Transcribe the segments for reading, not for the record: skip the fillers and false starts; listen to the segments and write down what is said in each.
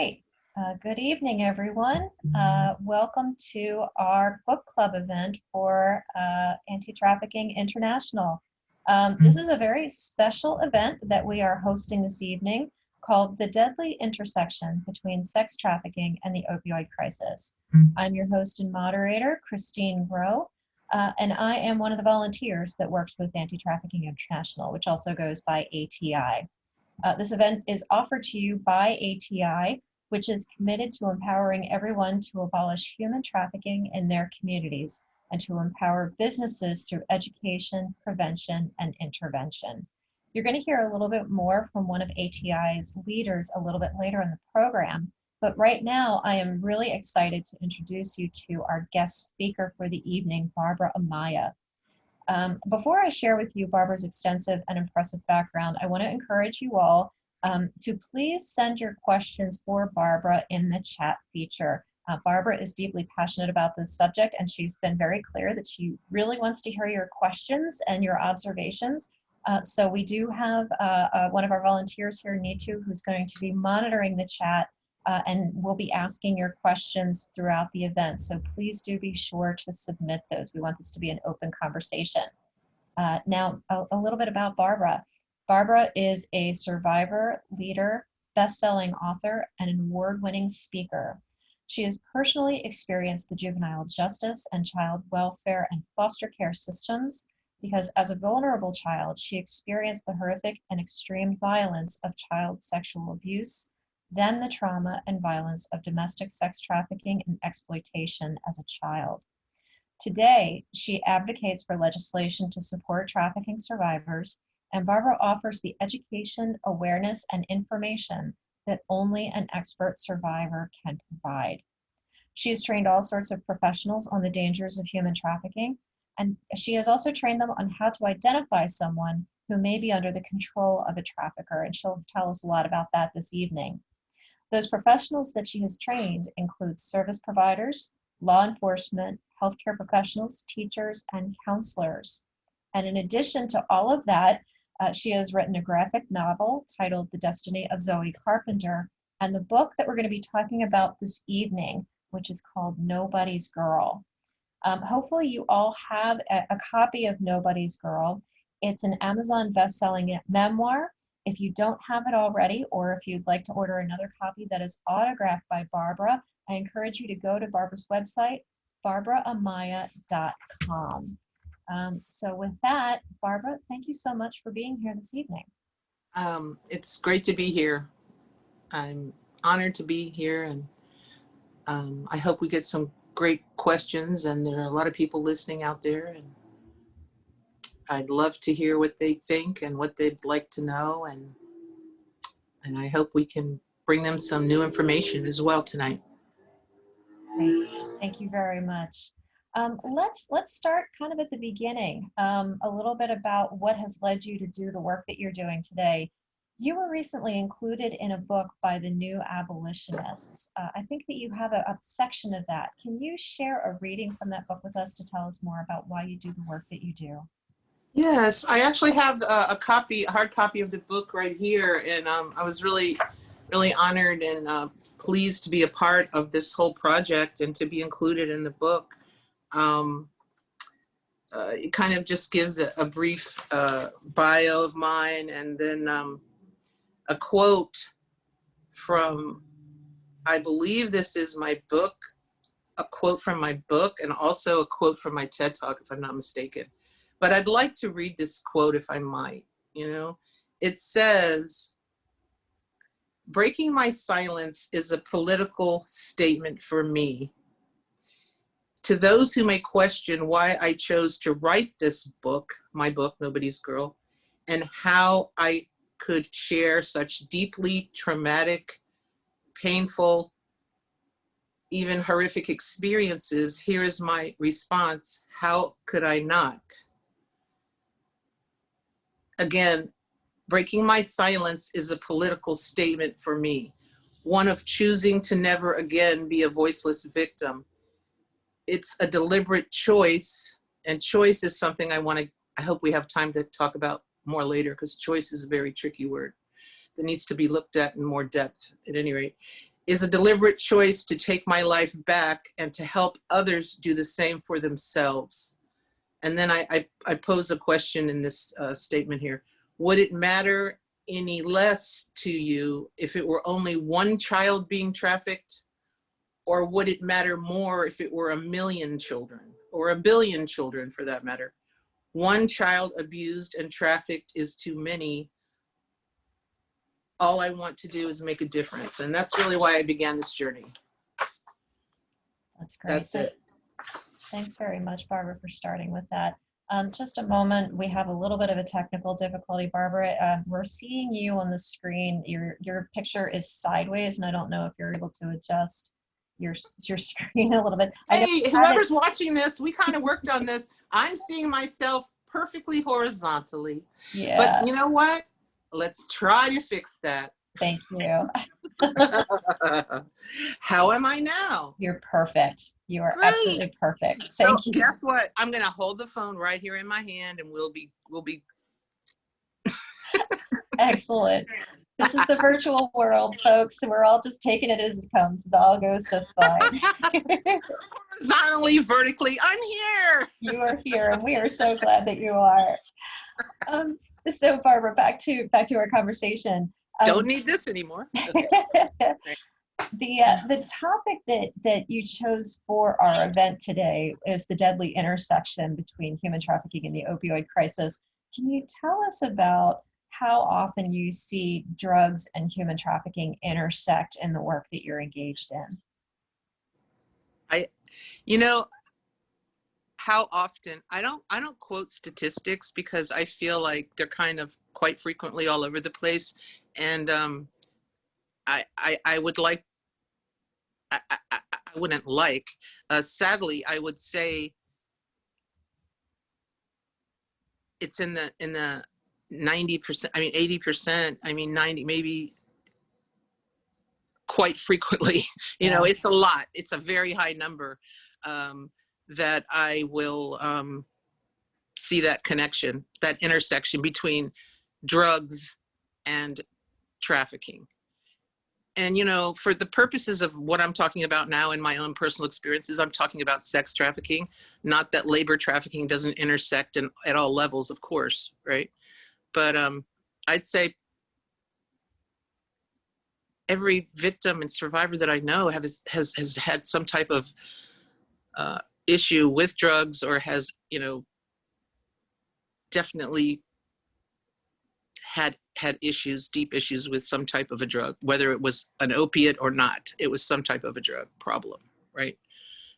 Great. Good evening, everyone. Welcome to our book club event for Anti-Trafficking International. This is a very special event that we are hosting this evening called The Deadly Intersection Between Sex Trafficking and the Opioid Crisis. I'm your host and moderator, Christine Groh, and I am one of the volunteers that works with Anti-Trafficking International, which also goes by ATI. This event is offered to you by ATI, which is committed to empowering everyone to abolish human trafficking in their communities and to empower businesses through education, prevention, and intervention. You're going to hear a little bit more from one of ATI's leaders a little bit later in the program, but right now I am really excited to introduce you to our guest speaker for the evening, Barbara Amaya. Before I share with you Barbara's extensive and impressive background, I want to encourage you all to please send your questions for Barbara in the chat feature. Barbara is deeply passionate about this subject, and she's been very clear that she really wants to hear your questions and your observations. So we do have one of our volunteers here, Neetu, who's going to be monitoring the chat and we'll be asking your questions throughout the event. So please do be sure to submit those. We want this to be an open conversation. Now, a little bit about Barbara. Barbara is a survivor, leader, best-selling author, and an award-winning speaker. She has personally experienced the juvenile justice and child welfare and foster care systems because as a vulnerable child, she experienced the horrific and extreme violence of child sexual abuse, then the trauma and violence of domestic sex trafficking and exploitation as a child. Today, she advocates for legislation to support trafficking survivors, and Barbara offers the education, awareness, and information that only an expert survivor can provide. She has trained all sorts of professionals on the dangers of human trafficking, and she has also trained them on how to identify someone who may be under the control of a trafficker, and she'll tell us a lot about that this evening. Those professionals that she has trained include service providers, law enforcement, healthcare professionals, teachers, and counselors. And in addition to all of that, she has written a graphic novel titled The Destiny of Zoe Carpenter, and the book that we're going to be talking about this evening, which is called Nobody's Girl. Hopefully you all have a copy of Nobody's Girl. It's an Amazon best-selling memoir. If you don't have it already, or if you'd like to order another copy that is autographed by Barbara, I encourage you to go to Barbara's website, barbaraamaya.com. So with that, Barbara, thank you so much for being here this evening. It's great to be here. I'm honored to be here, and I hope we get some great questions, and there are a lot of people listening out there, and I'd love to hear what they think and what they'd like to know, and I hope we can bring them some new information as well tonight. Great. Thank you very much. Let's start kind of at the beginning, a little bit about what has led you to do the work that you're doing today. You were recently included in a book by the New Abolitionists. I think that you have a section of that. Can you share a reading from that book with us to tell us more about why you do the work that you do? Yes, I actually have a hard copy of the book right here, and I was really honored and pleased to be a part of this whole project and to be included in the book. It kind of just gives a brief bio of mine, and then a quote from, I believe this is my book, a quote from my book, and also a quote from my TED Talk, if I'm not mistaken. But I'd like to read this quote if I might, you know. It says, "Breaking my silence is a political statement for me. To those who may question why I chose to write this book, my book, Nobody's Girl, and how I could share such deeply traumatic, painful, even horrific experiences, here is my response: how could I not? Again, breaking my silence is a political statement for me, one of choosing to never again be a voiceless victim. It's a deliberate choice, and choice is something I hope we have time to talk about more later, because choice is a very tricky word that needs to be looked at in more depth. At any rate, is a deliberate choice to take my life back and to help others do the same for themselves. And then I pose a question in this statement here. Would it matter any less to you if it were only one child being trafficked? Or would it matter more if it were 1 million children, or 1 billion children for that matter? One child abused and trafficked is too many. All I want to do is make a difference. And that's really why I began this journey. That's great. That's it. Thanks very much, Barbara, for starting with that. Just a moment, we have a little bit of a technical difficulty, Barbara. We're seeing you on the screen. Your picture is sideways, and I don't know if you're able to adjust your screen a little bit. Hey, whoever's watching this, we kind of worked on this. I'm seeing myself perfectly horizontally. Yeah. But you know what? Let's try to fix that. Thank you. How am I now? You're perfect. You are Great. Absolutely perfect. So Thank you. Guess what? I'm going to hold the phone right here in my hand, and we'll be. Excellent. This is the virtual world, folks. So we're all just taking it as it comes. It all goes just fine. Horizontally, vertically, I'm here. You are here, and we are so glad that you are. So Barbara, back to our conversation. Don't need this anymore. The topic that you chose for our event today is the deadly intersection between human trafficking and the opioid crisis. Can you tell us about how often you see drugs and human trafficking intersect in the work that you're engaged in? How often? I don't quote statistics because I feel like they're kind of quite frequently all over the place, and I would like. I wouldn't like. Sadly, I would say it's in the 90%. I mean 80%. I mean 90, maybe quite frequently. You know, it's a lot. It's a very high number that I will see that connection, that intersection between drugs and trafficking. And, you know, for the purposes of what I'm talking about now in my own personal experiences, I'm talking about sex trafficking, not that labor trafficking doesn't intersect at all levels, of course, right? But I'd say every victim and survivor that I know has had some type of issue with drugs, or has, you know, definitely had issues, deep issues with some type of a drug, whether it was an opiate or not. It was some type of a drug problem, right?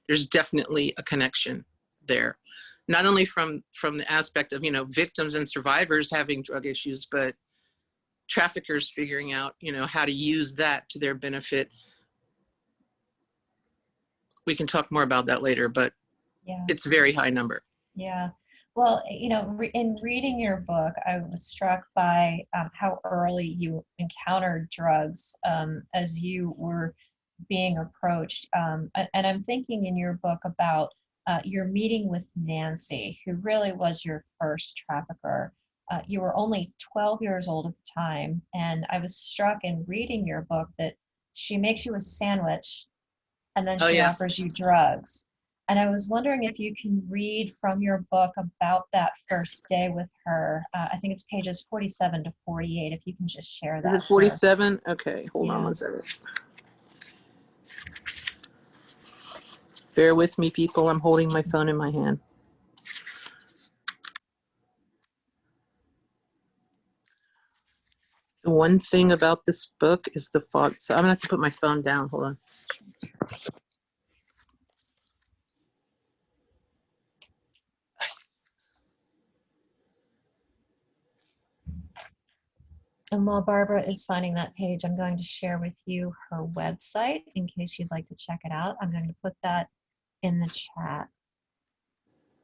There's definitely a connection there, not only from the aspect of, you know, victims and survivors having drug issues, but traffickers figuring out, you know, how to use that to their benefit. We can talk more about that later, but it's a very high number. Yeah. Well, you know, in reading your book, I was struck by how early you encountered drugs as you were being approached. And I'm thinking in your book about your meeting with Nancy, who really was your first trafficker. You were only 12 years old at the time, and I was struck in reading your book that she makes you a sandwich, and then she offers you drugs. And I was wondering if you can read from your book about that first day with her. I think it's pages 47 to 48, if you can just share that. Is it 47? Okay, hold on one second. Bear with me, people. I'm holding my phone in my hand. The one thing about this book is the font. So I'm gonna have to put my phone down. Hold on. And while Barbara is finding that page, I'm going to share with you her website in case you'd like to check it out. I'm going to put that in the chat.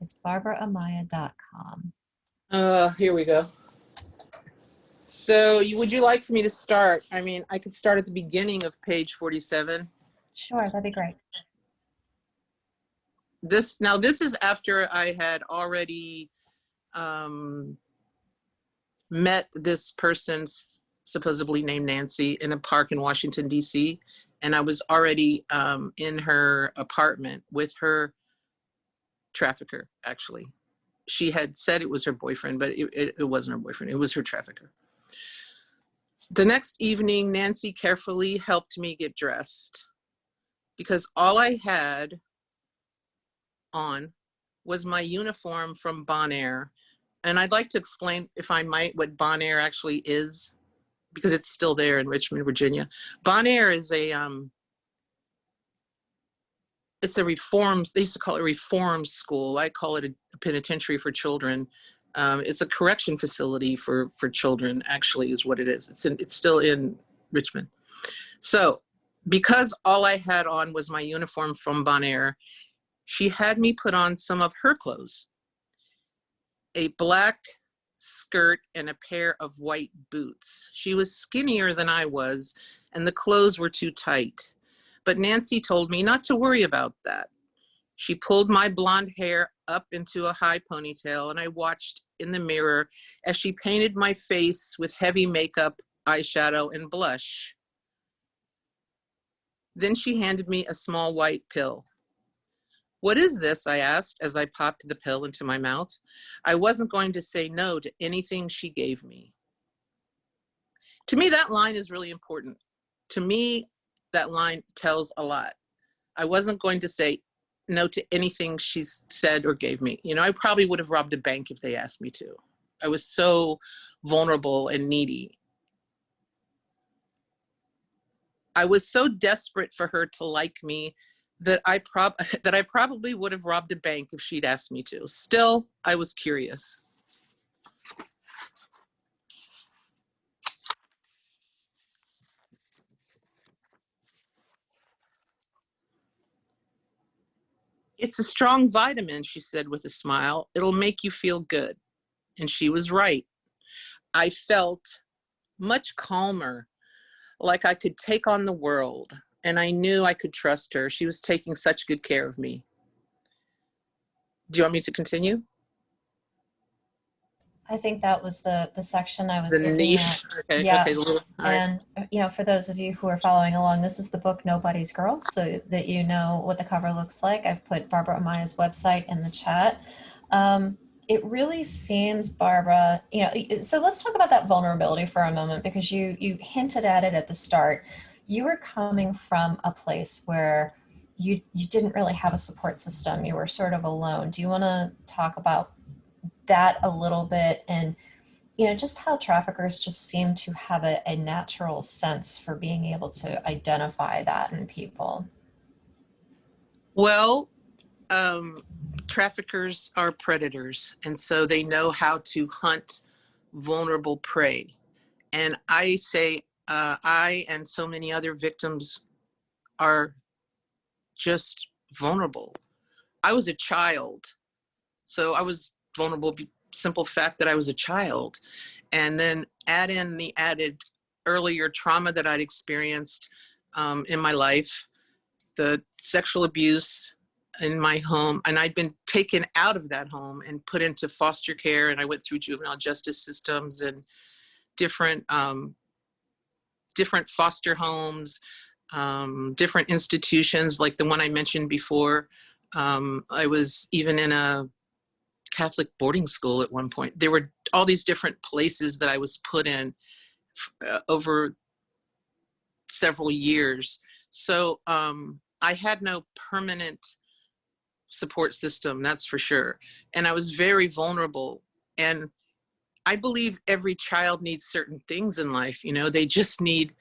It's barbaraamaya.com. Here we go. So would you like for me to start? I mean, I could start at the beginning of page 47. Sure, that'd be great. This is after I had already met this person supposedly named Nancy in a park in Washington, D.C. And I was already in her apartment with her trafficker, actually. She had said it was her boyfriend, but it wasn't her boyfriend. It was her trafficker. The next evening, Nancy carefully helped me get dressed because all I had on was my uniform from Bonaire. And I'd like to explain, if I might, what Bonaire actually is, because it's still there in Richmond, Virginia. Bonaire is it's a reforms, they used to call it a reform school. I call it a penitentiary for children. It's a correction facility for children, actually, is what it is. It's still in Richmond. So because all I had on was my uniform from Bonaire, she had me put on some of her clothes, a black skirt and a pair of white boots. She was skinnier than I was, and the clothes were too tight. But Nancy told me not to worry about that. She pulled my blonde hair up into a high ponytail, and I watched in the mirror as she painted my face with heavy makeup, eyeshadow, and blush. Then she handed me a small white pill. "What is this?" I asked as I popped the pill into my mouth. I wasn't going to say no to anything she gave me. To me, that line is really important. To me, that line tells a lot. I wasn't going to say no to anything she said or gave me. You know, I probably would have robbed a bank if they asked me to. I was so vulnerable and needy. I was so desperate for her to like me that I probably would have robbed a bank if she'd asked me to. Still, I was curious. "It's a strong vitamin," she said with a smile. "It'll make you feel good." And she was right. I felt much calmer, like I could take on the world, and I knew I could trust her. She was taking such good care of me. Do you want me to continue? I think that was the section I The was looking at. niche. Okay, Yeah. okay. All right. And, for those of you who are following along, this is the book Nobody's Girl, so that you know what the cover looks like. I've put Barbara Amaya's website in the chat. It really seems, Barbara, so let's talk about that vulnerability for a moment, because you hinted at it at the start. You were coming from a place where you didn't really have a support system. You were sort of alone. Do you want to talk about that a little bit, and just how traffickers just seem to have a natural sense for being able to identify that in people? Well, traffickers are predators, and so they know how to hunt vulnerable prey. And I say, I and so many other victims are just vulnerable. I was a child, so I was vulnerable. Simple fact that I was a child, and then add in the added earlier trauma that I'd experienced in my life, the sexual abuse in my home, and I'd been taken out of that home and put into foster care, and I went through juvenile justice systems and different different foster homes, different institutions like the one I mentioned before. I was even in a Catholic boarding school at one point. There were all these different places that I was put in over several years. So I had no permanent support system, that's for sure. And I was very vulnerable. And I believe every child needs certain things in life. They just need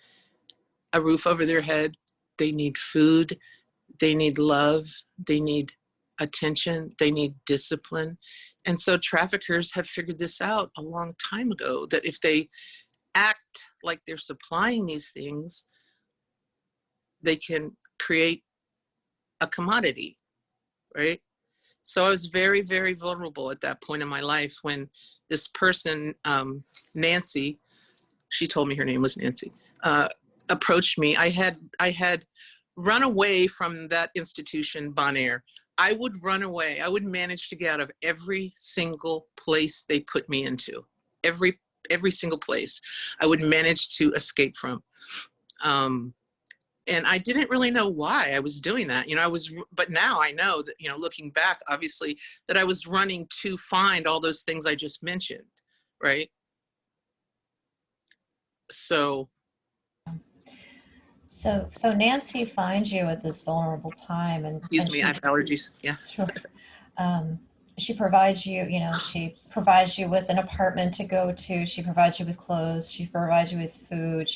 a roof over their head. They need food. They need love. They need attention. They need discipline. And so traffickers have figured this out a long time ago, that if they act like they're supplying these things, they can create a commodity, right? So I was very, very vulnerable at that point in my life when this person, Nancy, she told me her name was Nancy, approached me. I had run away from that institution, Bonaire. I would run away. I would manage to get out of every single place they put me into. Every single place I would manage to escape from. And I didn't really know why I was doing that. But now I know that, looking back, obviously, that I was running to find all those things I just mentioned, right? So Nancy finds you at this vulnerable time, excuse and me, I have allergies. Yeah. sure, um, she provides you, she provides you with an apartment to go to. She provides you with clothes. She provides you with food.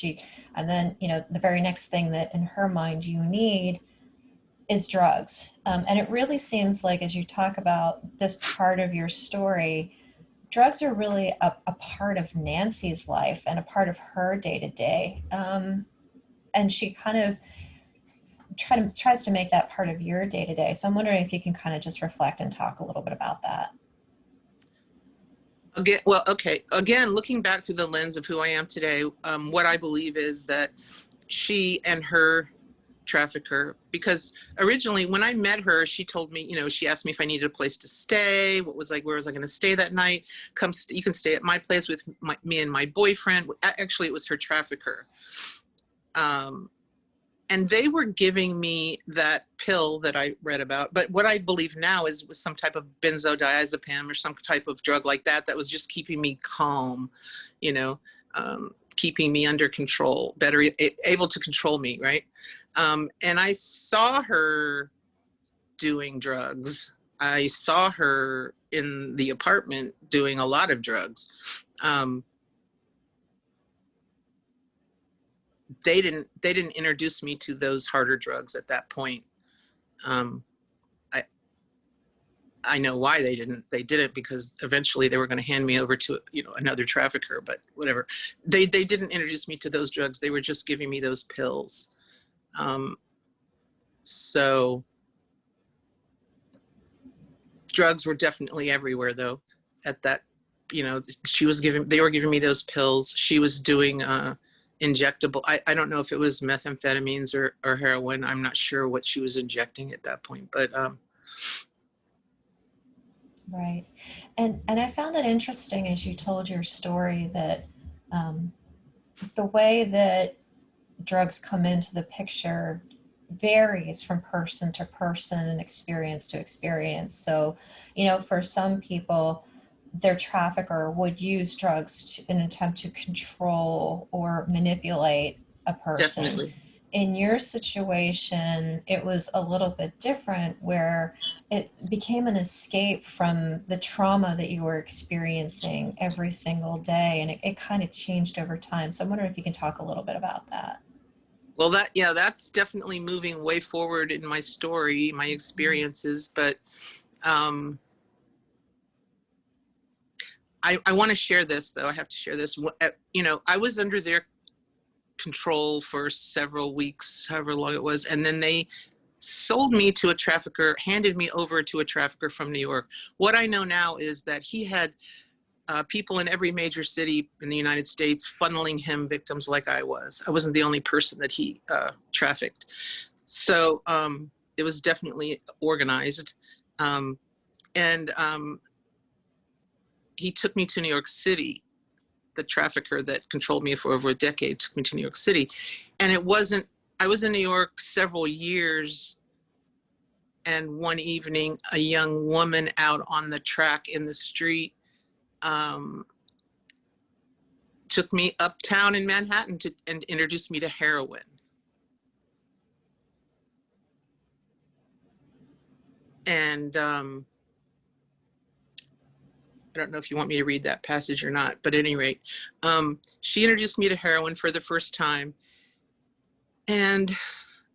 And then, the very next thing that in her mind you need is drugs. And it really seems like, as you talk about this part of your story, drugs are really a part of Nancy's life and a part of her day to day. And she kind of tries to make that part of your day to day. So I'm wondering if you can kind of just reflect and talk a little bit about that. Again, looking back through the lens of who I am today, what I believe is that she and her trafficker, because originally when I met her, she told me, she asked me if I needed a place to stay, where was I going to stay that night? You can stay at my place with me and my boyfriend. Actually, it was her trafficker. And they were giving me that pill that I read about. But what I believe now was some type of benzodiazepam or some type of drug like that was just keeping me calm, keeping me under control, better able to control me, right? And I saw her doing drugs. I saw her in the apartment doing a lot of drugs. They didn't introduce me to those harder drugs at that point. I know why they didn't, because eventually they were going to hand me over to another trafficker, but whatever. They didn't introduce me to those drugs. They were just giving me those pills. So drugs were definitely everywhere though at that. They were giving me those pills. She was doing injectable. I don't know if it was methamphetamines or heroin. I'm not sure what she was injecting at that point, but right. And I found it interesting as you told your story that the way that drugs come into the picture varies from person to person and experience to experience. So, for some people, their trafficker would use drugs in an attempt to control or manipulate a person. definitely. In your situation, it was a little bit different, where it became an escape from the trauma that you were experiencing every single day, and it kind of changed over time. So I'm wondering if you can talk a little bit about that. Well, that's definitely moving way forward in my story, my experiences. But I want to share this, though. I have to share this. I was under their control for several weeks, however long it was, and then they sold me to a trafficker, handed me over to a trafficker from New York. What I know now is that he had people in every major city in the United States funneling him victims like I was. I wasn't the only person that he trafficked. So it was definitely organized. And he took me to New York City. The trafficker that controlled me for over a decade took me to New York City. And I was in New York several years. And one evening, a young woman out on the track in the street took me uptown in Manhattan and introduced me to heroin. And I don't know if you want me to read that passage or not, but at any rate, she introduced me to heroin for the first time. And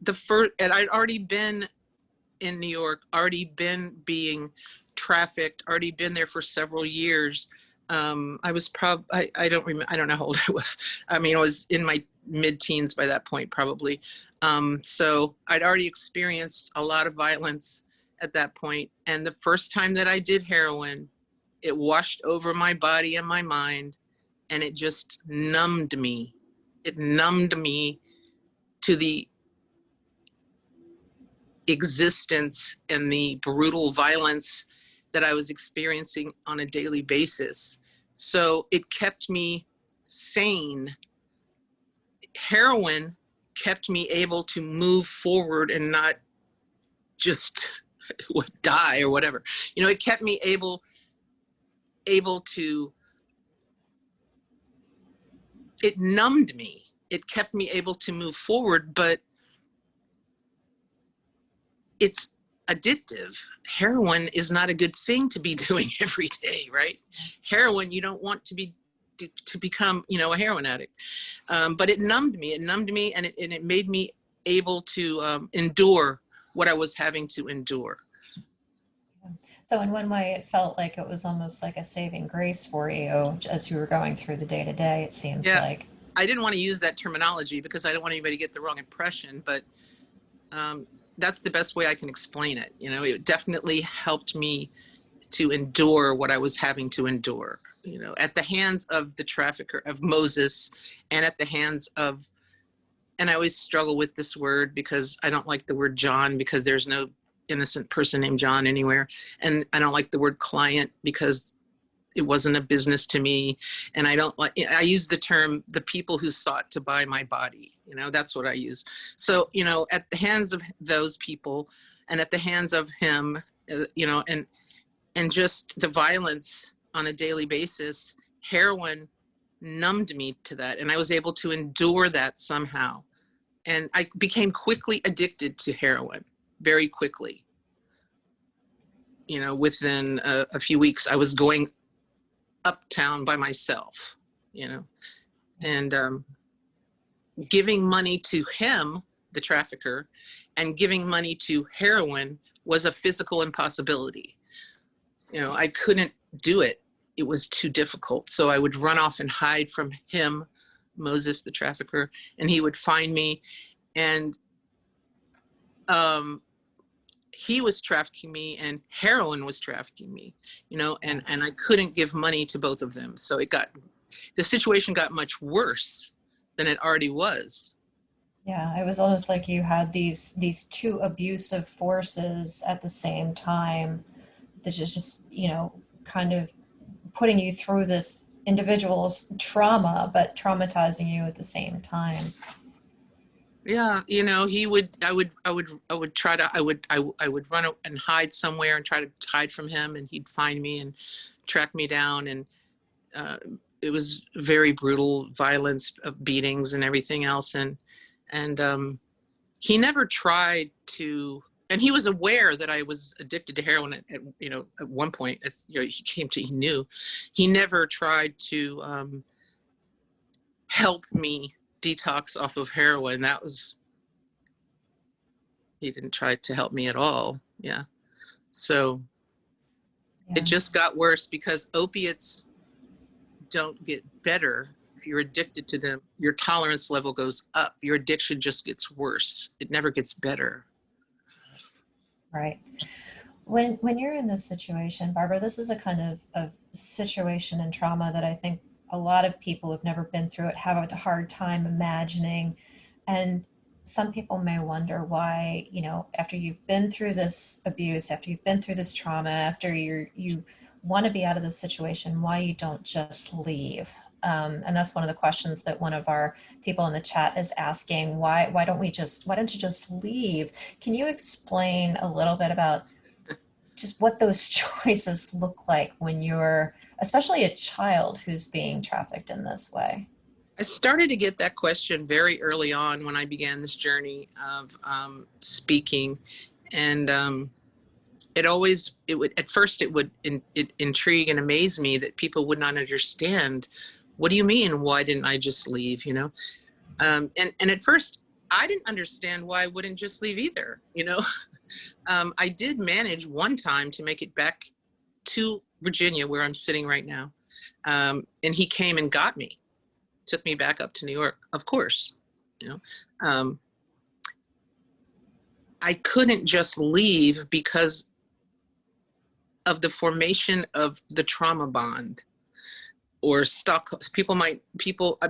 I'd already been in New York, already been being trafficked, already been there for several years. I was I don't remember, I don't know how old I was. I mean, I was in my mid-teens by that point, probably. So I'd already experienced a lot of violence at that point. And the first time that I did heroin, it washed over my body and my mind, and it just numbed me. It numbed me to the existence and the brutal violence that I was experiencing on a daily basis. So it kept me sane. Heroin kept me able to move forward and not just die or whatever. You know, it kept me able to, it numbed me. It kept me able to move forward, but it's addictive. Heroin is not a good thing to be doing every day, right? Heroin, you don't want to become, you know, a heroin addict. But it numbed me. It numbed me, and it made me able to endure what I was having to endure. So in one way, it felt like it was almost like a saving grace for you as you were going through the day to day, it seems Yeah, like. I didn't want to use that terminology because I don't want anybody to get the wrong impression, but that's the best way I can explain it. You know, it definitely helped me to endure what I was having to endure, you know, at the hands of the trafficker, of Moses, and at the hands of, and I always struggle with this word because I don't like the word John, because there's no innocent person named John anywhere. And I don't like the word client because it wasn't a business to me. And I don't like, I use the term, the people who sought to buy my body, you know, that's what I use. So, you know, at the hands of those people and at the hands of him, you know, and just the violence on a daily basis, heroin numbed me to that. And I was able to endure that somehow. And I became quickly addicted to heroin, very quickly. You know, within a few weeks, I was going uptown by myself, you know, and giving money to him, the trafficker, and giving money to heroin was a physical impossibility. You know, I couldn't do it. It was too difficult. So I would run off and hide from him, Moses, the trafficker, and he would find me. And he was trafficking me and heroin was trafficking me, you know, and I couldn't give money to both of them. So the situation got much worse than it already was. Yeah, it was almost like you had these two abusive forces at the same time that is just, you know, kind of putting you through this individual's trauma, but traumatizing you at the same time. Yeah, you know, I would try to, I would run and hide somewhere and try to hide from him, and he'd find me and track me down. And it was very brutal violence, beatings and everything else. And he never tried to, and he was aware that I was addicted to heroin you know, at one point. You know, he knew. He never tried to help me detox off of heroin. He didn't try to help me at all. Yeah. So Yeah. it just got worse because opiates don't get better. If you're addicted to them, your tolerance level goes up. Your addiction just gets worse. It never gets better. Right. When you're in this situation, Barbara, this is a kind of situation and trauma that I think a lot of people who've never been through it have a hard time imagining. And some people may wonder why, you know, after you've been through this abuse, after you've been through this trauma, after you want to be out of this situation, why you don't just leave. And that's one of the questions that one of our people in the chat is asking. Why don't you just leave? Can you explain a little bit about just what those choices look like when you're, especially a child who's being trafficked in this way? I started to get that question very early on when I began this journey of speaking. And at first it would intrigue and amaze me that people would not understand. What do you mean? Why didn't I just leave? You know? And at first I didn't understand why I wouldn't just leave either. You know, I did manage one time to make it back to Virginia, where I'm sitting right now. And he came and got me, took me back up to New York, of course. You know, I couldn't just leave because of the formation of the trauma bond, or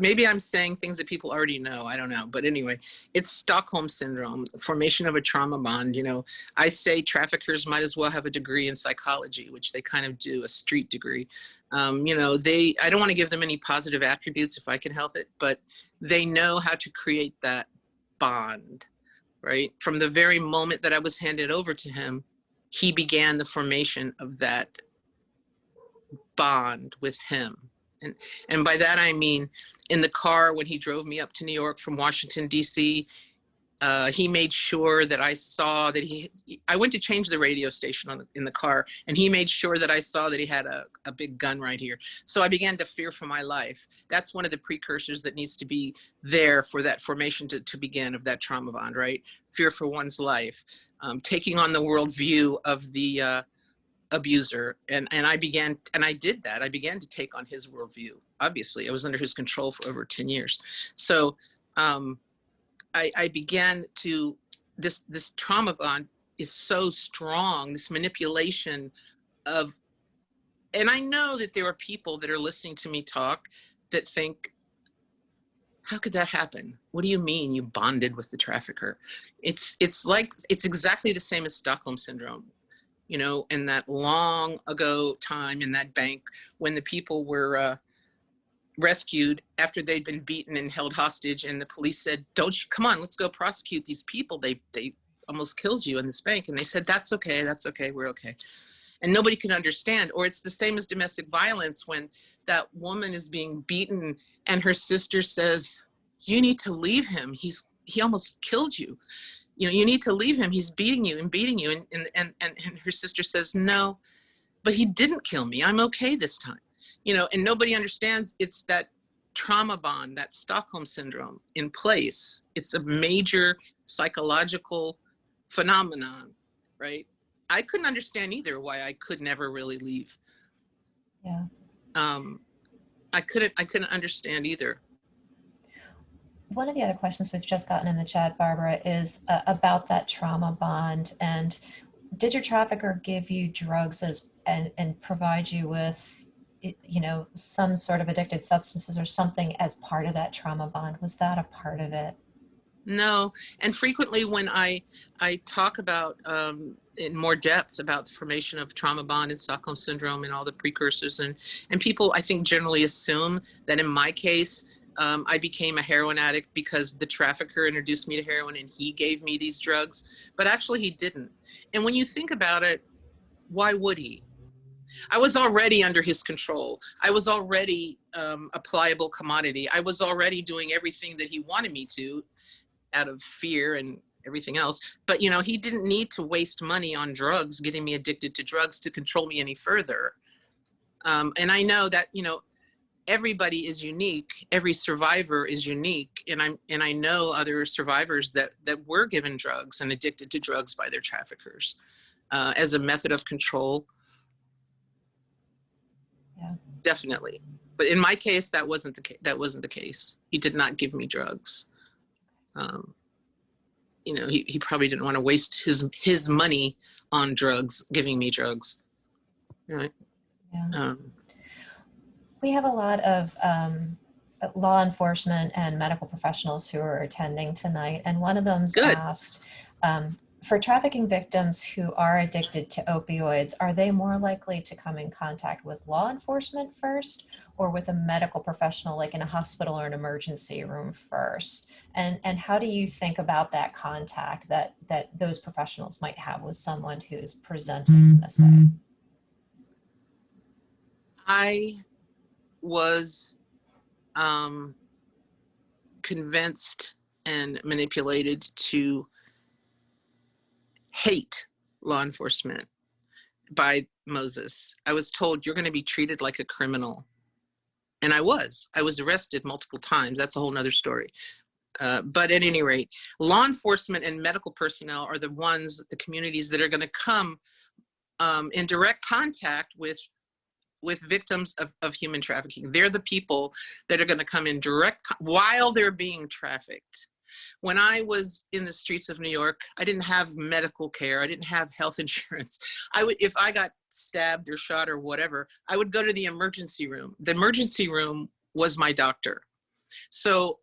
maybe I'm saying things that people already know, I don't know, but anyway, it's Stockholm syndrome, formation of a trauma bond. You know, I say traffickers might as well have a degree in psychology, which they kind of do, a street degree. You know, I don't want to give them any positive attributes if I can help it, but they know how to create that bond, right? From the very moment that I was handed over to him, he began the formation of that bond with him. And by that, I mean, in the car when he drove me up to New York from Washington, D.C., he made sure that I saw that I went to change the radio station in the car, and he made sure that I saw that he had a big gun right here. So I began to fear for my life. That's one of the precursors that needs to be there for that formation to begin of that trauma bond, right? Fear for one's life, taking on the worldview of the abuser. And I did that. I began to take on his worldview. Obviously, I was under his control for over 10 years. So, I began to, this trauma bond is so strong, this manipulation of, and I know that there are people that are listening to me talk that think, how could that happen? What do you mean you bonded with the trafficker? It's exactly the same as Stockholm Syndrome. You know, in that long ago time in that bank when the people were rescued after they'd been beaten and held hostage, and the police said, come on, let's go prosecute these people. They almost killed you in this bank. And they said, that's okay, we're okay. And nobody can understand. Or it's the same as domestic violence when that woman is being beaten and her sister says, you need to leave him. He almost killed you. You know, you need to leave him. He's beating you. And her sister says, no, but he didn't kill me. I'm okay this time. You know, and nobody understands it's that trauma bond, that Stockholm Syndrome in place. It's a major psychological phenomenon, right? I couldn't understand either why I could never really leave. Yeah. I couldn't understand either. One of the other questions we've just gotten in the chat, Barbara, is about that trauma bond. And did your trafficker give you drugs and provide you with, you know, some sort of addicted substances or something as part of that trauma bond? Was that a part of it? No. And frequently when I talk about in more depth about the formation of trauma bond and Stockholm Syndrome and all the precursors, and people, I think, generally assume that in my case, I became a heroin addict because the trafficker introduced me to heroin and he gave me these drugs, but actually he didn't. And when you think about it, why would he? I was already under his control. I was already a pliable commodity. I was already doing everything that he wanted me to out of fear and everything else. But, you know, he didn't need to waste money on drugs, getting me addicted to drugs to control me any further. And I know that, you know, everybody is unique. Every survivor is unique. And I know other survivors that were given drugs and addicted to drugs by their traffickers as a method of control. Yeah. Definitely. But in my case, that wasn't the case. He did not give me drugs. You know, he probably didn't want to waste his money on drugs, giving me drugs. Right. Yeah. We have a lot of law enforcement and medical professionals who are attending tonight, and one of them's asked, for trafficking victims who are addicted to opioids, are they more likely to come in contact with law enforcement first or with a medical professional like in a hospital or an emergency room first? And how do you think about that contact that those professionals might have with someone who's presenting in this way? I was convinced and manipulated to hate law enforcement by Moses. I was told, you're going to be treated like a criminal. And I was arrested multiple times. That's a whole nother story. But at any rate, law enforcement and medical personnel are the communities that are going to come in direct contact with victims of human trafficking. They're the people that are going to come in while they're being trafficked. When I was in the streets of New York, I didn't have medical care. I didn't have health insurance. If I got stabbed or shot or whatever, I would go to the emergency room. The emergency room was my doctor. So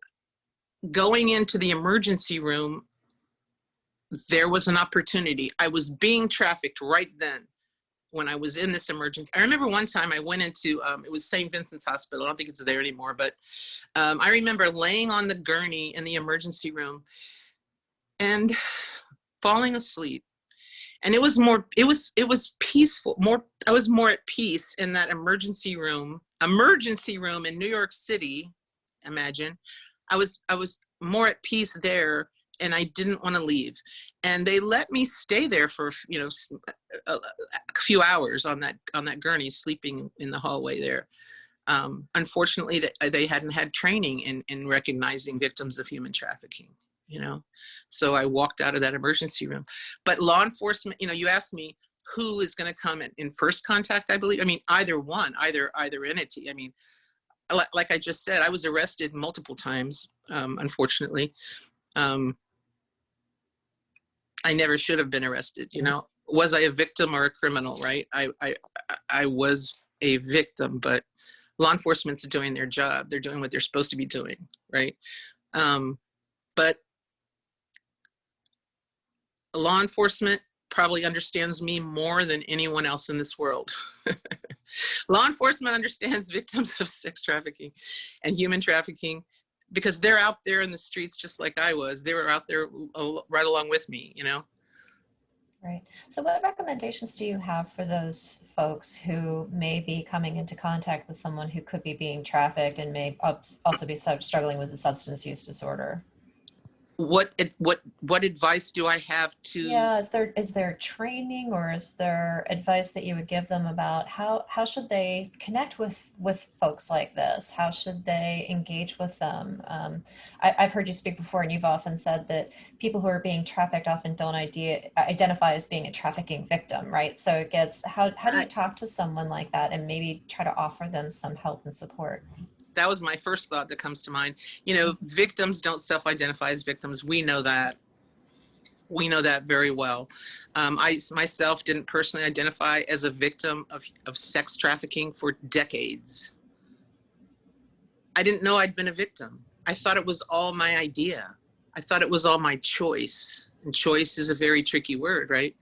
going into the emergency room, there was an opportunity. I was being trafficked right then. When I was in this emergency, I remember one time I went into, it was St. Vincent's Hospital. I don't think it's there anymore, but I remember laying on the gurney in the emergency room and falling asleep. And it was peaceful. I was more at peace in that emergency room in New York City. Imagine, I was more at peace there, and I didn't want to leave. And they let me stay there for, a few hours on that gurney, sleeping in the hallway there. Unfortunately, they hadn't had training in recognizing victims of human trafficking. So I walked out of that emergency room. But law enforcement, you asked me who is going to come in first contact, I believe. I mean, either entity. I mean, like I just said, I was arrested multiple times, unfortunately. I never should have been arrested. Was I a victim or a criminal, right? I was a victim, but law enforcement's doing their job. They're doing what they're supposed to be doing, right? But law enforcement probably understands me more than anyone else in this world. Law enforcement understands victims of sex trafficking and human trafficking because they're out there in the streets just like I was. They were out there right along with me, Right. So what recommendations do you have for those folks who may be coming into contact with someone who could be being trafficked and may also be struggling with a substance use disorder? What advice do I have to? Yeah, is there training, or is there advice that you would give them about how should they connect with folks like this? How should they engage with them? I've heard you speak before, and you've often said that people who are being trafficked often don't identify as being a trafficking victim, right? So it gets, how do you talk to someone like that and maybe try to offer them some help and support? That was my first thought that comes to mind. Victims don't self-identify as victims. We know that. We know that very well. I myself didn't personally identify as a victim of sex trafficking for decades. I didn't know I'd been a victim. I thought it was all my idea. I thought it was all my choice. And choice is a very tricky word, right?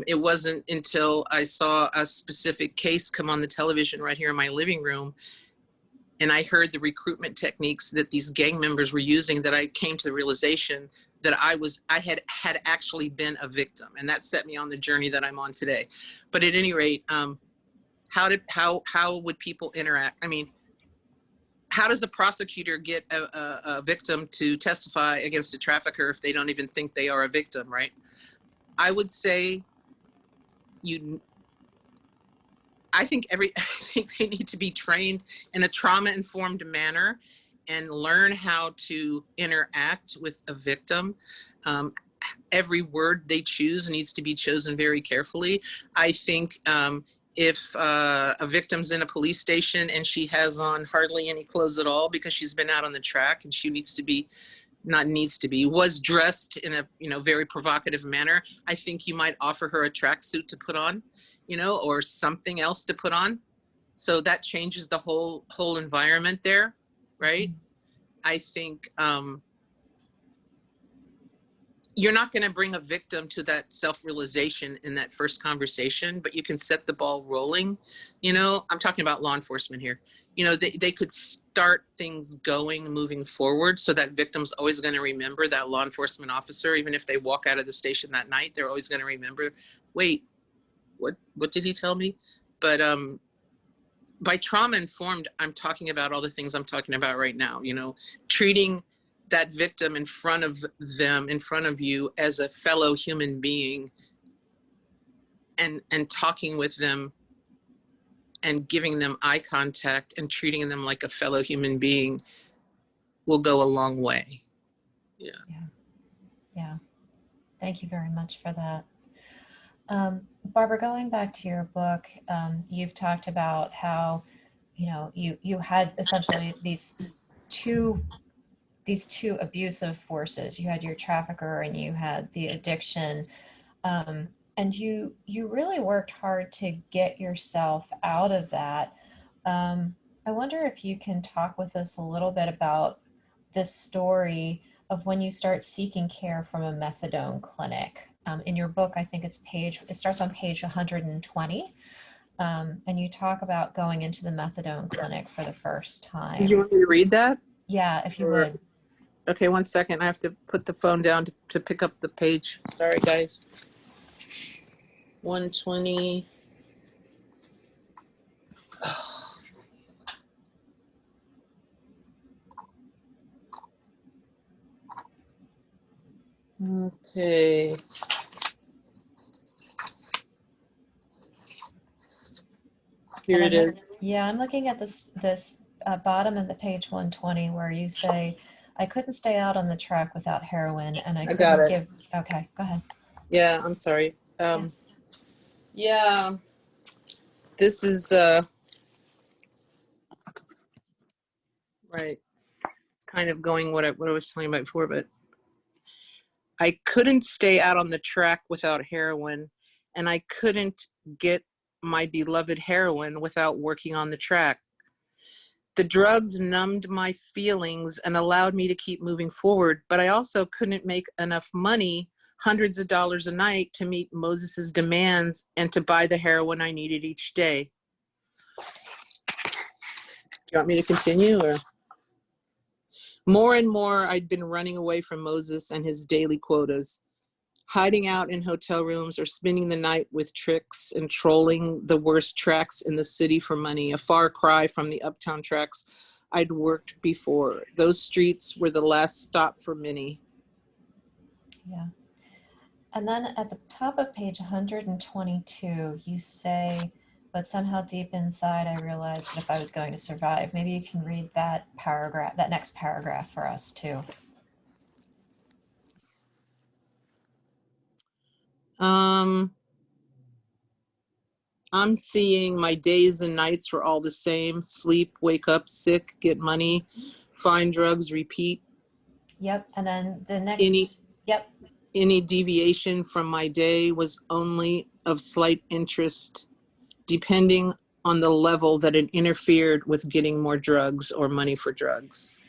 It wasn't until I saw a specific case come on the television right here in my living room, and I heard the recruitment techniques that these gang members were using, that I came to the realization that I had actually been a victim, and that set me on the journey that I'm on today. But at any rate, how would people interact? I mean, how does a prosecutor get a victim to testify against a trafficker if they don't even think they are a victim, right? I would say I think they need to be trained in a trauma-informed manner and learn how to interact with a victim. Every word they choose needs to be chosen very carefully. I think if a victim's in a police station and she has on hardly any clothes at all because she's been out on the track, and she was dressed in a very provocative manner, I think you might offer her a tracksuit to put on, or something else to put on. So that changes the whole environment there, right? I think you're not going to bring a victim to that self-realization in that first conversation, but you can set the ball rolling. I'm talking about law enforcement here. They could start things moving forward, so that victim's always going to remember that law enforcement officer. Even if they walk out of the station that night, they're always going to remember, wait, what did he tell me? But by trauma informed, I'm talking about all the things I'm talking about right now, treating that victim in front of you as a fellow human being, and talking with them and giving them eye contact and treating them like a fellow human being will go a long way. Yeah. Yeah. Thank you very much for that. Barbara, going back to your book, you've talked about how, you had essentially these two abusive forces. You had your trafficker and you had the addiction. And you really worked hard to get yourself out of that. I wonder if you can talk with us a little bit about this story of when you start seeking care from a methadone clinic. In your book, I think it starts on page 120. And you talk about going into the methadone clinic for the first time. Did you want me to read that? Yeah, if you would. Okay, 1 second. I have to put the phone down to pick up the page. Sorry, guys. 120. Okay. Here it is. Yeah, I'm looking at this bottom of the page 120 where you say, I couldn't stay out on the track without heroin, and I I got couldn't it. give. Okay, go ahead. Yeah, I'm sorry. Yeah, this is right. It's kind of going what I was talking about before, but I couldn't stay out on the track without heroin, and I couldn't get my beloved heroin without working on the track. The drugs numbed my feelings and allowed me to keep moving forward, but I also couldn't make enough money, hundreds of dollars a night, to meet Moses's demands and to buy the heroin I needed each day. You want me to continue, or? More and more, I'd been running away from Moses and his daily quotas, hiding out in hotel rooms or spending the night with tricks and trolling the worst tracks in the city for money, a far cry from the uptown tracks I'd worked before. Those streets were the last stop for many. Yeah. And then at the top of page 122, you say, but somehow deep inside, I realized that if I was going to survive. Maybe you can read that paragraph, that next paragraph for us too. I'm seeing my days and nights were all the same. Sleep, wake up, sick, get money, find drugs, repeat. Yep. And then the Any next, yep. Any deviation from my day was only of slight interest, depending on the level that it interfered with getting more drugs or money for drugs.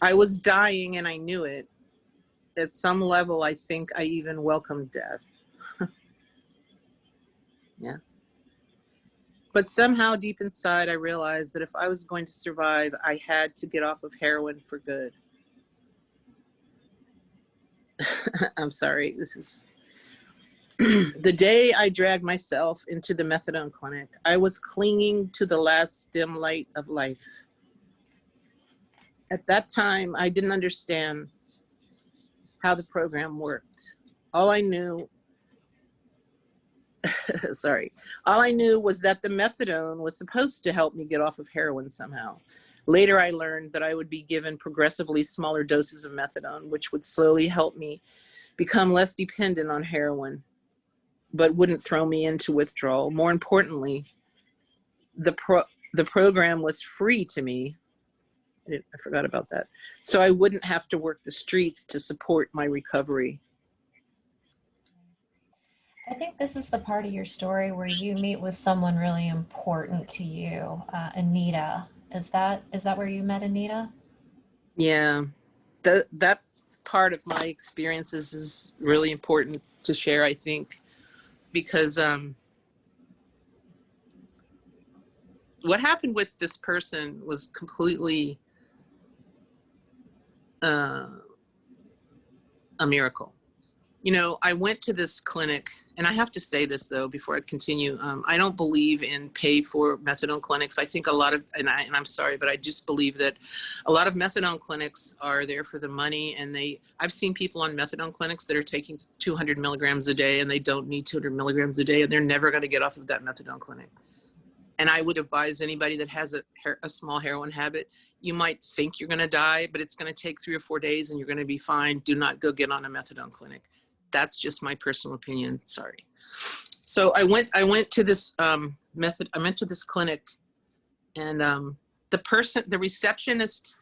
I was dying and I knew it. At some level, I think I even welcomed death. Yeah. But somehow deep inside, I realized that if I was going to survive, I had to get off of heroin for good. I'm sorry, this is the day I dragged myself into the methadone clinic. I was clinging to the last dim light of life. At that time, I didn't understand how the program worked. All I knew, all I knew was that the methadone was supposed to help me get off of heroin somehow. Later, I learned that I would be given progressively smaller doses of methadone, which would slowly help me become less dependent on heroin, but wouldn't throw me into withdrawal. More importantly, the program was free to me. I forgot about that. So I wouldn't have to work the streets to support my recovery. I think this is the part of your story where you meet with someone really important to you, Anita. Is that where you met Anita? Yeah, that part of my experiences is really important to share, I think, because what happened with this person was completely a miracle. You know, I went to this clinic, and I have to say this though before I continue. I don't believe in pay for methadone clinics. I think a lot of, and I'm sorry, but I just believe that a lot of methadone clinics are there for the money, and I've seen people on methadone clinics that are taking 200 milligrams a day, and they don't need 200 milligrams a day, and they're never going to get off of that methadone clinic. And I would advise anybody that has a small heroin habit, you might think you're going to die, but it's going to take 3 or 4 days, and you're going to be fine. Do not go get on a methadone clinic. That's just my personal opinion. Sorry. So I went to this I went to this clinic, and the receptionist,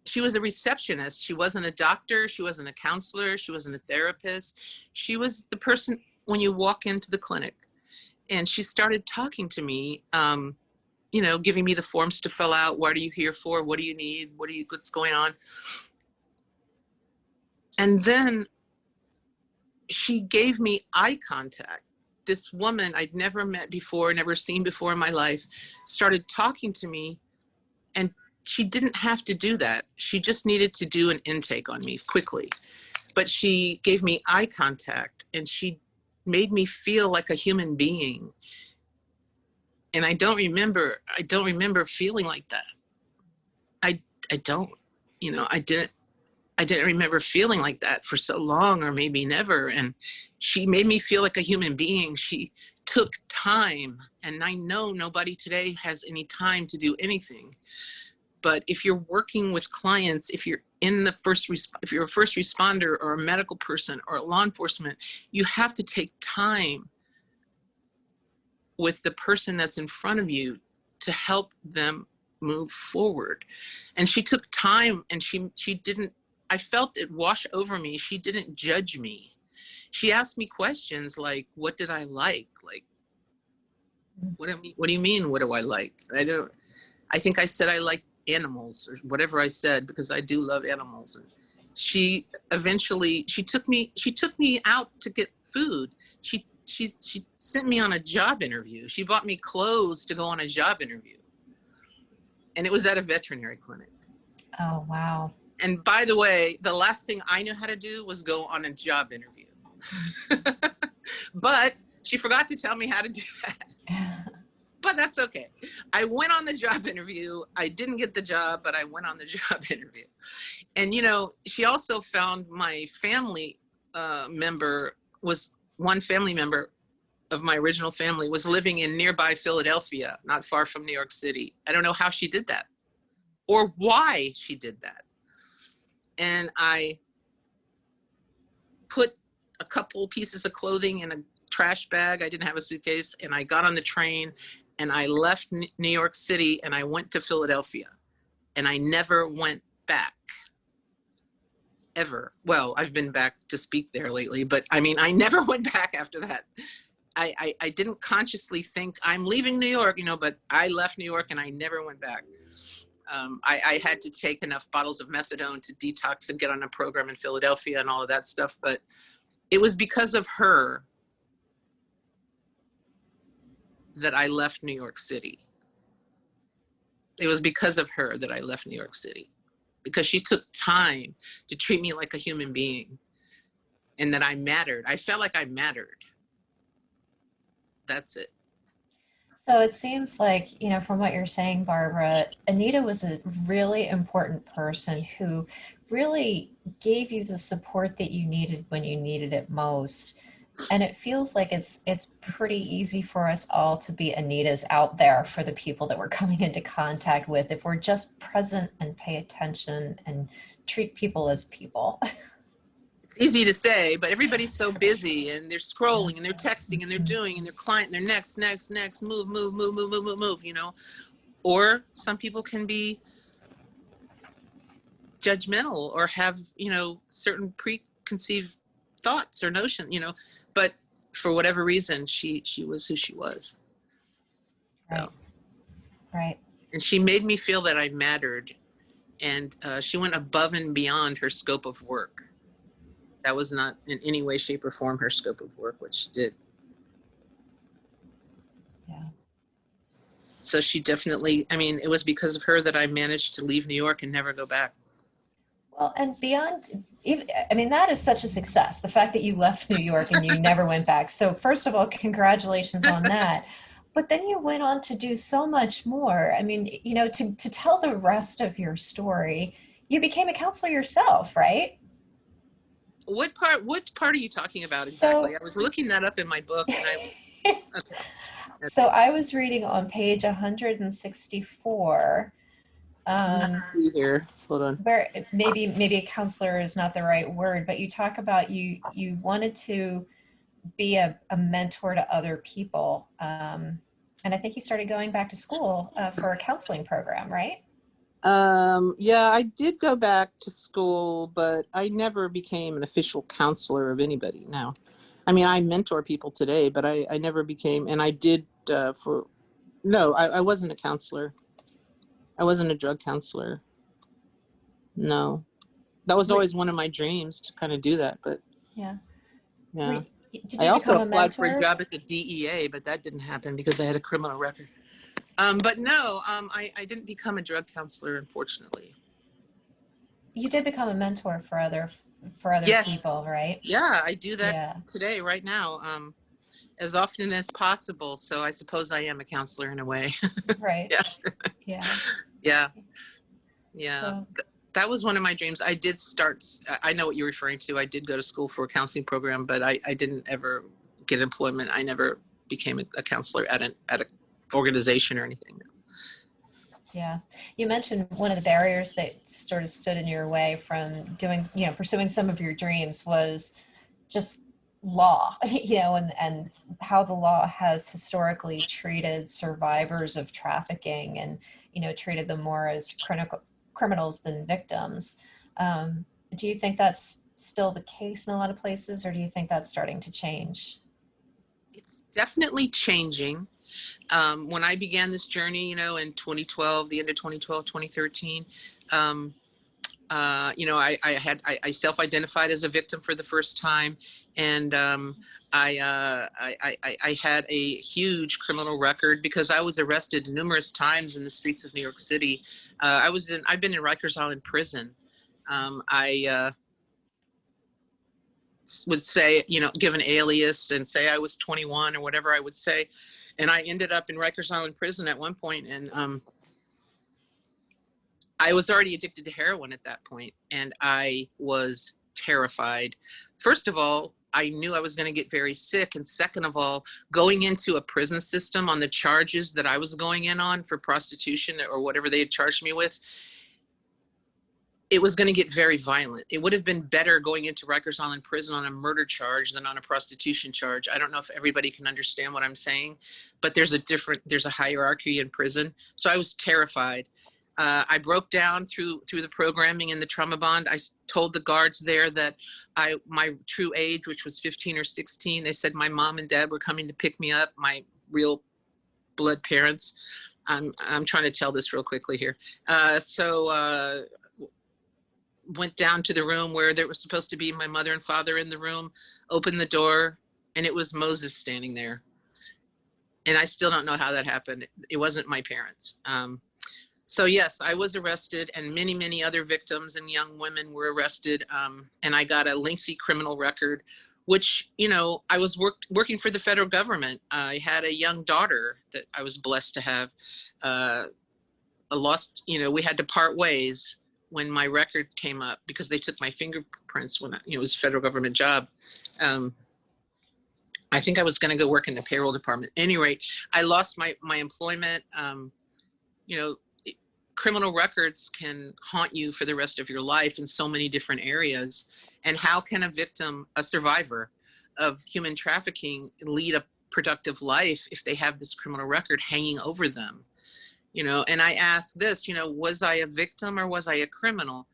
she was a receptionist. She wasn't a doctor. She wasn't a counselor. She wasn't a therapist. She was the person when you walk into the clinic. And she started talking to me, you know, giving me the forms to fill out. What are you here for? What do you need? What's going on? And then she gave me eye contact. This woman I'd never met before, never seen before in my life, started talking to me, and she didn't have to do that. She just needed to do an intake on me quickly. But she gave me eye contact, and she made me feel like a human being. And I don't remember feeling like that. I don't, I didn't remember feeling like that for so long, or maybe never. And she made me feel like a human being. She took time, and I know nobody today has any time to do anything. But if you're working with clients, if you're if you're a first responder or a medical person or a law enforcement, you have to take time with the person that's in front of you to help them move forward. And she took time, and she didn't, I felt it wash over me. She didn't judge me. She asked me questions like, what did I like? Like, what do you mean, what do I like? I think I said I like animals, or whatever I said, because I do love animals. And she eventually, she took me out to get food. She sent me on a job interview. She bought me clothes to go on a job interview. And it was at a veterinary clinic. Oh, wow. And by the way, the last thing I knew how to do was go on a job interview. But she forgot to tell me how to do that. But that's okay. I went on the job interview. I didn't get the job, but I went on the job interview. And, she also found my family one family member of my original family was living in nearby Philadelphia, not far from New York City. I don't know how she did that or why she did that. And I put a couple pieces of clothing in a trash bag. I didn't have a suitcase, and I got on the train, and I left New York City, and I went to Philadelphia, and I never went back. Ever. Well, I've been back to speak there lately, but I mean, I never went back after that. I didn't consciously think I'm leaving New York, but I left New York and I never went back. I had to take enough bottles of methadone to detox and get on a program in Philadelphia and all of that stuff. But it was because of her that I left New York City. It was because of her that I left New York City, because she took time to treat me like a human being, and that I mattered. I felt like I mattered. That's it. So it seems like, from what you're saying, Barbara, Anita was a really important person who really gave you the support that you needed when you needed it most. And it feels like it's pretty easy for us all to be Anitas out there for the people that we're coming into contact with, if we're just present and pay attention and treat people as people. It's easy to say, but everybody's so busy, and they're scrolling and they're texting and they're doing, and they're client, and they're next, move. Or some people can be judgmental or have, certain preconceived thoughts or notion, but for whatever reason, she was who she was. Right. So. Right. And she made me feel that I mattered, and she went above and beyond her scope of work. That was not in any way, shape, or form her scope of work, what she did. Yeah. So she definitely, it was because of her that I managed to leave New York and never go back. Well, and beyond, that is such a success, the fact that you left New York and you never went back. So first of all, congratulations on that. But then you went on to do so much more. To tell the rest of your story, you became a counselor yourself, right? What part are you talking about exactly? I was looking that up in my book, and okay. So I was reading on page 164. Let's see here. Hold on. Where maybe a counselor is not the right word, but you talk about you wanted to be a mentor to other people. And I think you started going back to school for a counseling program, right? Yeah, I did go back to school, but I never became an official counselor of anybody. No. I mentor people today, but I never became, and I did I wasn't a counselor. I wasn't a drug counselor. No. That was always one of my dreams, to kind of do that, but yeah. Yeah. Did you I also become a applied for mentor? a job at the DEA, but that didn't happen because I had a criminal record. But no, I didn't become a drug counselor, unfortunately. You did become a mentor for other Yes. people, right? Yeah, I do that Yeah. today, right now, as often as possible. So I suppose I am a counselor in a way. Right. Yeah. Yeah. Yeah. Yeah. So That was one of my dreams. I did start, I know what you're referring to. I did go to school for a counseling program, but I didn't ever get employment. I never became a counselor at a organization or anything. yeah, you mentioned one of the barriers that sort of stood in your way from doing, pursuing some of your dreams was just law, and how the law has historically treated survivors of trafficking and, treated them more as criminals than victims. Do you think that's still the case in a lot of places, or do you think that's starting to change? It's definitely changing. When I began this journey, in 2012, the end of 2012, 2013, I self-identified as a victim for the first time, and I had a huge criminal record because I was arrested numerous times in the streets of New York City. I've been in Rikers Island prison. I would say, give an alias and say I was 21 or whatever I would say, and I ended up in Rikers Island prison at one point, and I was already addicted to heroin at that point, and I was terrified. First of all, I knew I was going to get very sick. And second of all, going into a prison system on the charges that I was going in on for prostitution or whatever they had charged me with, it was going to get very violent. It would have been better going into Rikers Island prison on a murder charge than on a prostitution charge. I don't know if everybody can understand what I'm saying, but there's a hierarchy in prison. So I was terrified. I broke down through the programming in the trauma bond. I told the guards there that my true age, which was 15 or 16, they said my mom and dad were coming to pick me up, my real blood parents. I'm trying to tell this real quickly here. Went down to the room where there was supposed to be my mother and father in the room, opened the door, and it was Moses standing there. And I still don't know how that happened. It wasn't my parents. So yes, I was arrested, and many, many other victims and young women were arrested. And I got a lengthy criminal record, which, I was working for the federal government. I had a young daughter that I was blessed to have. We had to part ways when my record came up because they took my fingerprints when it was a federal government job. I think I was going to go work in the payroll department. At any rate, I lost my employment. Criminal records can haunt you for the rest of your life in so many different areas. And how can a survivor of human trafficking, lead a productive life if they have this criminal record hanging over them? And I ask this, was I a victim or was I a criminal?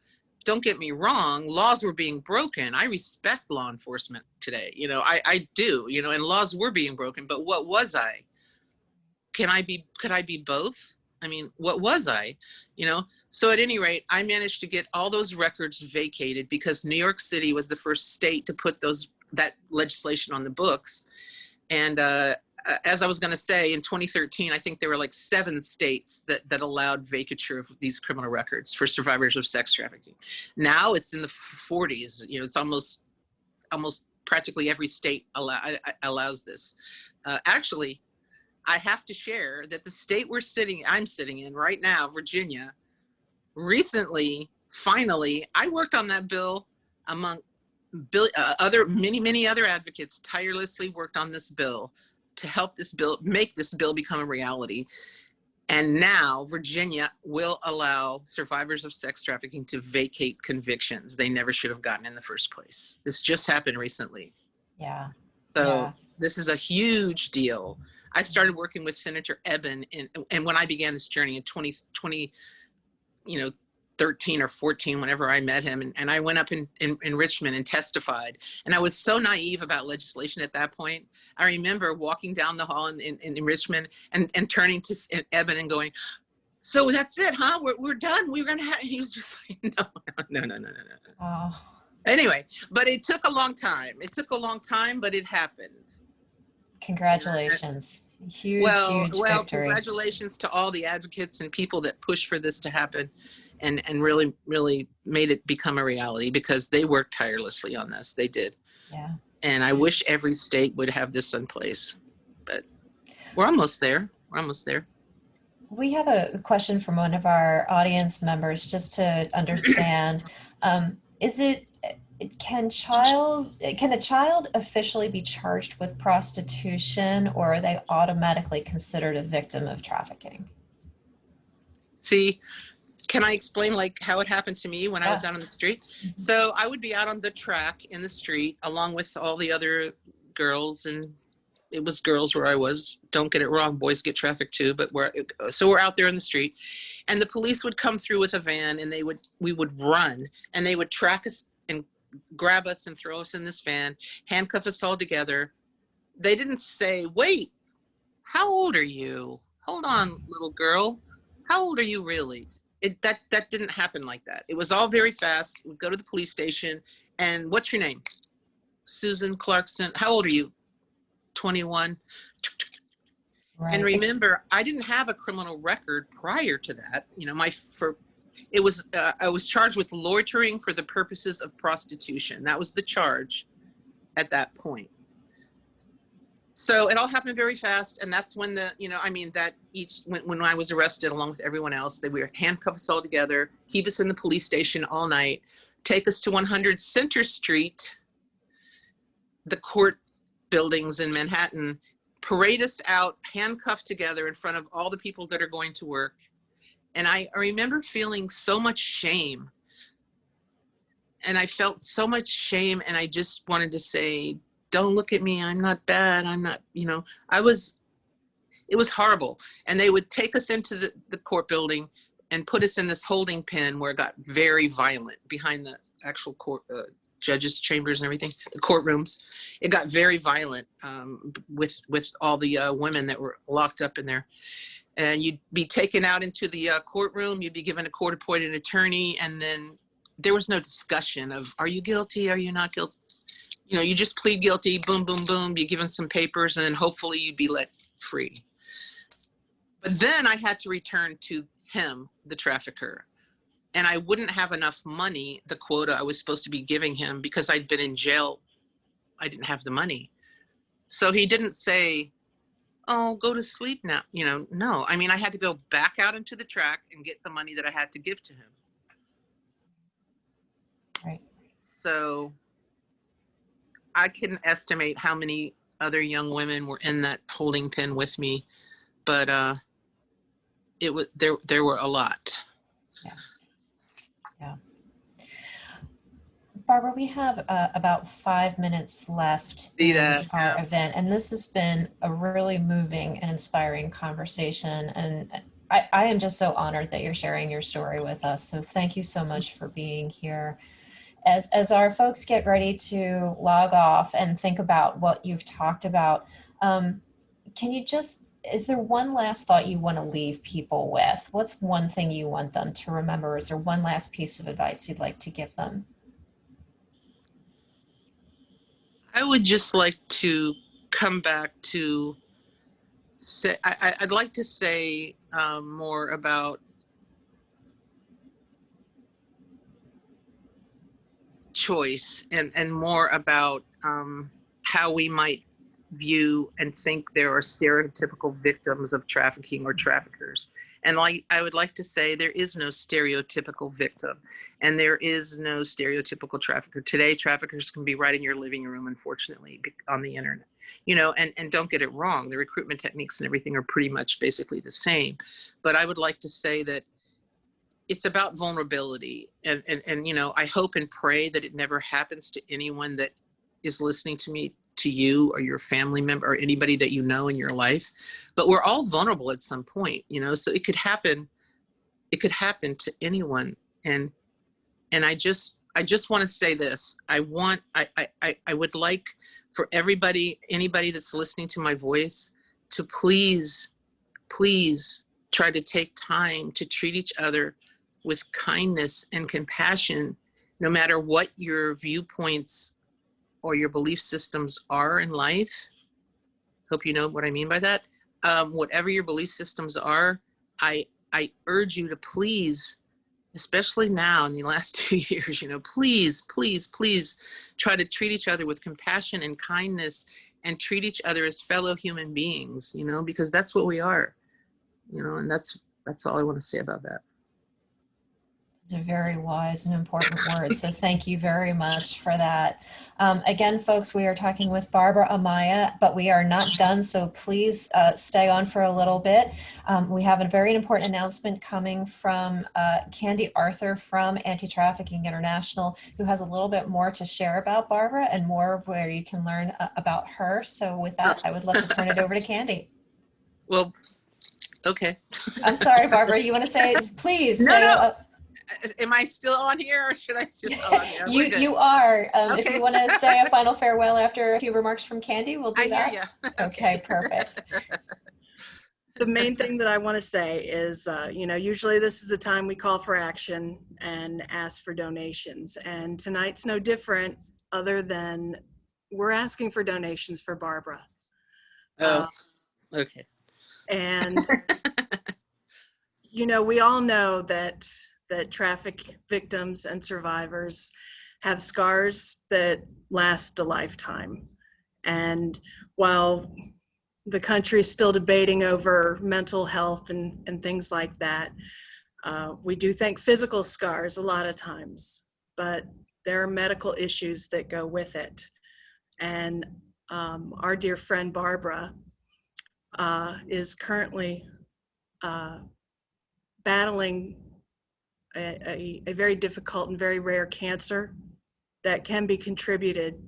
Don't get me wrong, laws were being broken. I respect law enforcement today. I do, and laws were being broken, but what was I? Could I be both? I mean, what was I? So at any rate, I managed to get all those records vacated because New York City was the first state to put that legislation on the books. And as I was going to say, in 2013, I think there were like 7 states that allowed vacature of these criminal records for survivors of sex trafficking. Now it's in the 40s. It's almost practically every state allows this. Actually, I have to share that the state I'm sitting in right now, Virginia, recently, finally, I worked on that bill among many other advocates tirelessly worked on this bill to help make this bill become a reality. And now Virginia will allow survivors of sex trafficking to vacate convictions they never should have gotten in the first place. This just happened recently. Yeah. So Yeah. this is a huge deal. I started working with Senator Eben, and when I began this journey in 2020, 13 or 14, whenever I met him, and I went up in Richmond and testified. And I was so naive about legislation at that point. I remember walking down the hall in Richmond and turning to Eben and going, "So that's it, huh? We're done. We're gonna have." And he was just like, no. Oh. Anyway, but it took a long time. But it happened. Congratulations. Huge, Well, huge well, victory. congratulations to all the advocates and people that pushed for this to happen and really, really made it become a reality, because they worked tirelessly on this. They did. Yeah. And I wish every state would have this in place, but we're almost there. We're almost there. We have a question from one of our audience members just to understand. Is it, can a child officially be charged with prostitution, or are they automatically considered a victim of trafficking? See, can I explain like how it happened to me when I Yeah. was out on the street? So I would be out on the track in the street along with all the other girls, and it was girls where I was. Don't get it wrong, boys get trafficked too, but so we're out there in the street, and the police would come through with a van, and we would run, and they would track us and grab us and throw us in this van, handcuff us all together. They didn't say, "Wait, how old are you? Hold on, little girl. How old are you really?" That didn't happen like that. It was all very fast. We'd go to the police station, and what's your name? Susan Clarkson. How old are you? 21. Right. And remember, I didn't have a criminal record prior to that. You know, I was charged with loitering for the purposes of prostitution. That was the charge at that point. So it all happened very fast, and that's when when I was arrested along with everyone else, they would handcuff us all together, keep us in the police station all night, take us to 100 Center Street, the court buildings in Manhattan, parade us out, handcuffed together in front of all the people that are going to work. And I remember feeling so much shame. And I felt so much shame, and I just wanted to say, don't look at me, I'm not bad, I'm not, it was horrible. And they would take us into the court building and put us in this holding pen where it got very violent behind the actual court, judges' chambers and everything, the courtrooms. It got very violent with all the women that were locked up in there. And you'd be taken out into the courtroom, you'd be given a court-appointed attorney, and then there was no discussion of, are you guilty, are you not guilty? You just plead guilty, boom, boom, boom, be given some papers, and then hopefully you'd be let free. But then I had to return to him, the trafficker, and I wouldn't have enough money, the quota I was supposed to be giving him, because I'd been in jail. I didn't have the money. So he didn't say, oh, go to sleep now. No, I mean, I had to go back out into the track and get the money that I had to give to him. Right. So I couldn't estimate how many other young women were in that holding pen with me, but there were a lot. Yeah. Yeah. Barbara, we have about 5 minutes left in our event, and this has been a really moving and inspiring conversation. And I am just so honored that you're sharing your story with us. So thank you so much for being here. As our folks get ready to log off and think about what you've talked about, is there one last thought you want to leave people with? What's one thing you want them to remember? Is there one last piece of advice you'd like to give them? I would just like to come back to say, I'd like to say more about choice and more about how we might view and think there are stereotypical victims of trafficking or traffickers. And I would like to say, there is no stereotypical victim, and there is no stereotypical trafficker. Today, traffickers can be right in your living room, unfortunately, on the internet. And don't get it wrong, the recruitment techniques and everything are pretty much basically the same. But I would like to say that it's about vulnerability. And I hope and pray that it never happens to anyone that is listening to me, to you or your family member or anybody that you know in your life. But we're all vulnerable at some point, so it could happen to anyone. And I just want to say this. I would like for anybody that's listening to my voice, to please try to take time to treat each other with kindness and compassion, no matter what your viewpoints or your belief systems are in life. Hope you know what I mean by that. Whatever your belief systems are, I urge you to please, especially now in the last 2 years, please, please, please try to treat each other with compassion and kindness, and treat each other as fellow human beings, because that's what we are, and that's all I want to say about that. Those are very wise and important words. So thank you very much for that. Again, folks, we are talking with Barbara Amaya, but we are not done. So please stay on for a little bit. We have a very important announcement coming from Candy Arthur from Anti-Trafficking International, who has a little bit more to share about Barbara and more of where you can learn about her. So with that, I would love to turn it over to Candy. Well, okay. I'm sorry, Barbara, you want to say, please No, say. no. Am I still on here, or should I just? You are. Okay. If you want to say a final farewell after a few remarks from Candy, we'll do that. I hear you. Okay, perfect. The main thing that I want to say is, usually this is the time we call for action and ask for donations. And tonight's no different, other than we're asking for donations for Barbara. Oh, okay. And, we all know that traffic victims and survivors have scars that last a lifetime. And while the country is still debating over mental health and things like that, we do think physical scars a lot of times, but there are medical issues that go with it. And our dear friend Barbara is currently battling a very difficult and very rare cancer that can be contributed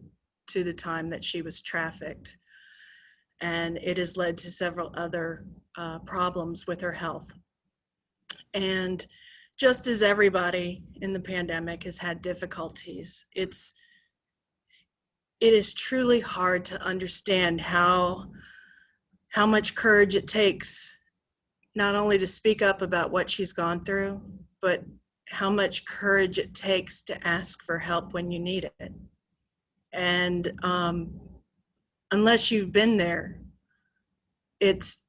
to the time that she was trafficked. And it has led to several other problems with her health. And just as everybody in the pandemic has had difficulties, it is truly hard to understand how much courage it takes not only to speak up about what she's gone through, but how much courage it takes to ask for help when you need it. And unless you've been there, it's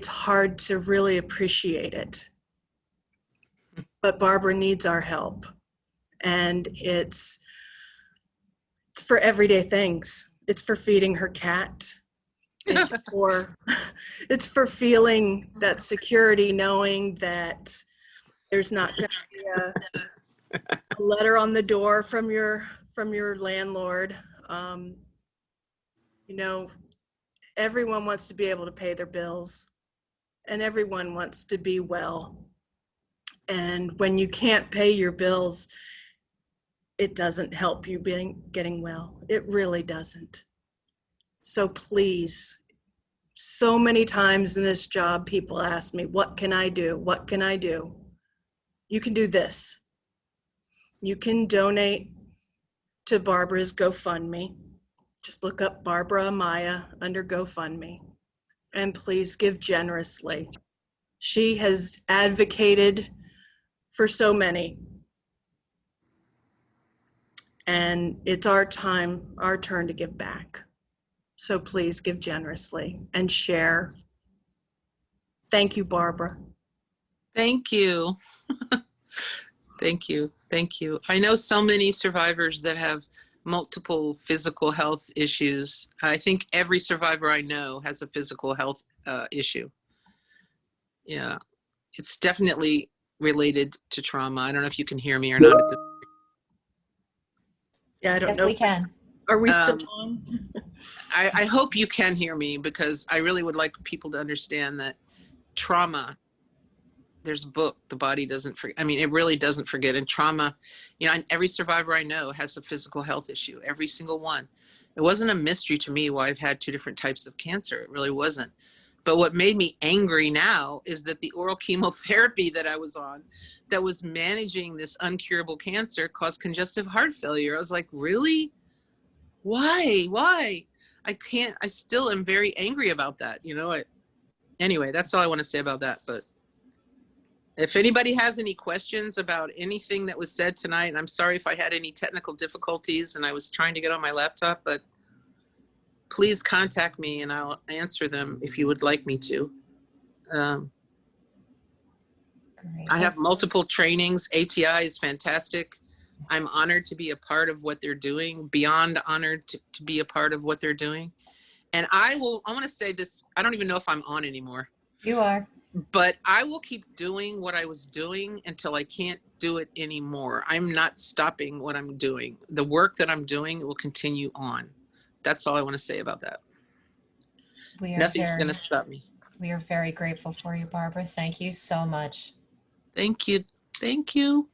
hard to really appreciate it. But Barbara needs our help, and it's for everyday things. It's for feeding her cat. It's for feeling that security, knowing that there's not going to be a letter on the door from your landlord. Everyone wants to be able to pay their bills, and everyone wants to be well. And when you can't pay your bills, it doesn't help you getting well. It really doesn't. So please, so many times in this job, people ask me, what can I do? What can I do? You can do this. You can donate to Barbara's GoFundMe. Just look up Barbara Amaya under GoFundMe, and please give generously. She has advocated for so many, and it's our turn to give back. So please give generously and share. Thank you, Barbara. Thank you. Thank you. Thank you. I know so many survivors that have multiple physical health issues. I think every survivor I know has a physical health issue. Yeah, it's definitely related to trauma. I don't know if you can hear me or not. Yeah, I don't Yes, know. we can. Are we still on? I hope you can hear me, because I really would like people to understand that trauma, there's a book, The Body Doesn't Forget. I mean, it really doesn't forget. And trauma, every survivor I know has a physical health issue, every single one. It wasn't a mystery to me why I've had 2 different types of cancer. It really wasn't. But what made me angry now is that the oral chemotherapy that I was on, that was managing this uncurable cancer, caused congestive heart failure. I was like, really? Why? I still am very angry about that. Anyway, that's all I want to say about that. But if anybody has any questions about anything that was said tonight, I'm sorry if I had any technical difficulties and I was trying to get on my laptop, but please contact me and I'll answer them if you would like me to. Great. I have multiple trainings. ATI is fantastic. I'm honored to be a part of what they're doing, beyond honored to be a part of what they're doing. And I want to say this, I don't even know if I'm on anymore. You are. But I will keep doing what I was doing until I can't do it anymore. I'm not stopping what I'm doing. The work that I'm doing will continue on. That's all I want to say about that. Nothing's going to stop me. We are very grateful for you, Barbara. Thank you so much. Thank you. Thank you.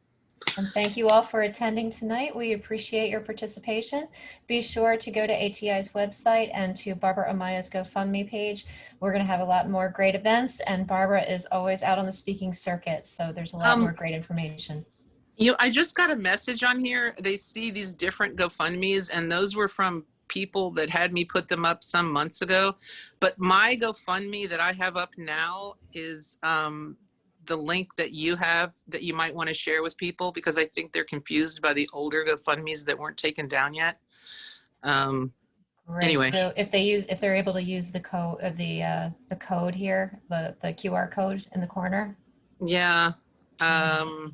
And thank you all for attending tonight. We appreciate your participation. Be sure to go to ATI's website and to Barbara Amaya's GoFundMe page. We're going to have a lot more great events, and Barbara is always out on the speaking circuit, so there's a lot more great information. I just got a message on here. They see these different GoFundMes, and those were from people that had me put them up some months ago. But my GoFundMe that I have up now is the link that you have that you might want to share with people, because I think they're confused by the older GoFundMes that weren't taken down yet. Right. Anyway, so if they're able to use the code, the code here, the QR code in the corner. Yeah. And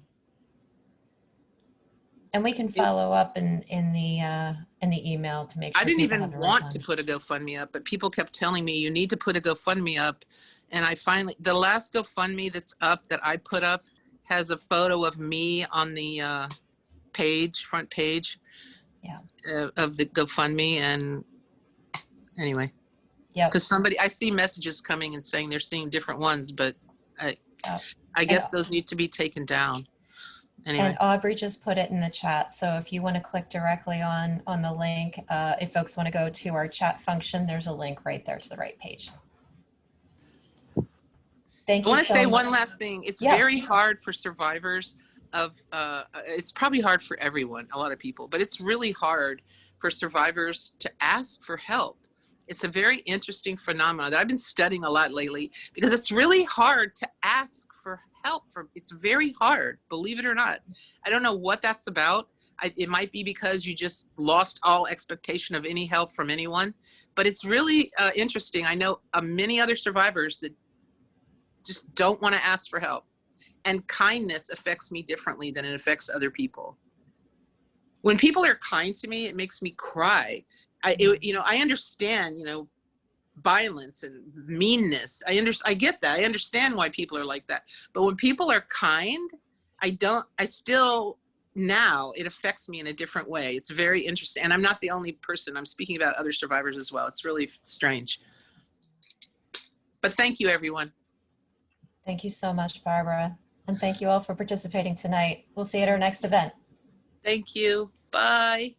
we can follow up in the email to make sure. I didn't people even have the right want one. to put a GoFundMe up, but people kept telling me you need to put a GoFundMe up. And I finally, the last GoFundMe that's up that I put up has a photo of me on the front page of the GoFundMe. And anyway, because I see messages coming and saying they're seeing different ones, but I guess those need to be taken down. Anyway. And Aubrey just put it in the chat. So if you want to click directly on the link, if folks want to go to our chat function, there's a link right there to the right page. Thank you. I want to say one last thing. It's very hard for survivors of, it's probably hard for everyone, a lot of people, but it's really hard for survivors to ask for help. It's a very interesting phenomenon that I've been studying a lot lately, because it's really hard to ask for help. It's very hard, believe it or not. I don't know what that's about. It might be because you just lost all expectation of any help from anyone, but it's really interesting. I know many other survivors that just don't want to ask for help, and kindness affects me differently than it affects other people. When people are kind to me, it makes me cry. I understand, violence and meanness. I get that. I understand why people are like that. But when people are kind, now it affects me in a different way. It's very interesting. And I'm not the only person. I'm speaking about other survivors as well. It's really strange. But thank you, everyone. Thank you so much, Barbara. And thank you all for participating tonight. We'll see you at our next event. Thank you. Bye.